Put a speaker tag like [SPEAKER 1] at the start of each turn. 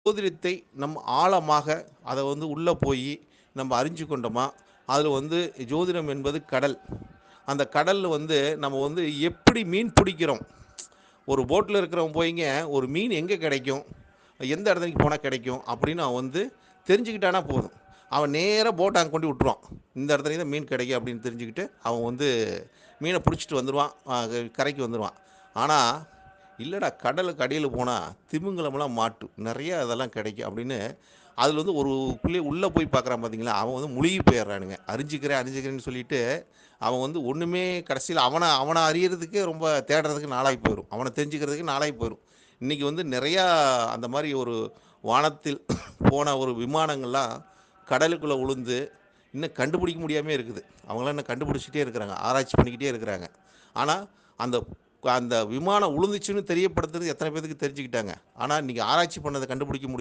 [SPEAKER 1] ஜோதிடத்தை நம்ம ஆழமாக அத உள்ள போயி நம்ம அறிஞ்சு கொண்டோமா, அதில ஜோதிடம் என்பது கடல். அந்த கடல்ல நம்ம எப்படி மீன் புடிக்கிறோம்? ஒரு போட்ல இருக்கிறவன் போய்ங்க, ஒரு மீன் எங்க கிடைக்கும்? எந்த இடத்துக்கு போனா கிடைக்கும்? அப்படின்னு அவன் தெரிஞ்சுக்கிட்டானா போதும். அவன் நேரா போட்ட அங்க கொண்டு விட்டுருவான். இந்த இடத்துலயும் தான் மீன் கிடைக்கும் அப்படின்னு தெரிஞ்சுக்கிட்டு, அவன் மீன புடிச்சிட்டு வந்துருவான். கரைக்கு வந்துருவான். ஆனா, இல்லடா கடலுக்கு அடியில போனா திமிங்கலம்லாம் மாட்டும். நெறைய அதெல்லாம் கிடைக்கும் அப்படின்னு, அதில ஒரு உள்ள போய் பார்க்குறான் பார்த்தீங்களா, அவன் முழுகி போயிர்றானுங்க. அறிஞ்சுக்கிறேன், அறிஞ்சுக்கிறேன்னு சொல்லிட்டு, அவன் ஒண்ணுமே கடைசியில அவன அவன அறியறதுக்கே ரொம்ப தேடுறதுக்கு நாளாகி போயிரும். அவன தெரிஞ்சுக்கிறதுக்கு நாளாகி போயிரும். இன்னைக்கு நெறையா அந்த மாரி ஒரு வானத்தில் போன ஒரு விமானங்கள்லாம் கடலுக்குள்ள உழுந்து, இன்னும் கண்டுபிடிக்க முடியாமயே இருக்குது. அவங்கலாம் இன்னும் கண்டுபிடிச்சுட்டே இருக்கிறாங்க. ஆராய்ச்சி பண்ணிக்கிட்டே இருக்கிறாங்க. ஆனா, அந்த அந்த விமானம் உழுந்துச்சுன்னு தெரியப்படுத்துறது எத்தன பேத்துக்கு தெரிஞ்சுக்கிட்டாங்க. ஆனா, இன்னைக்கு ஆராய்ச்சி பண்ணத கண்டுபிடிக்க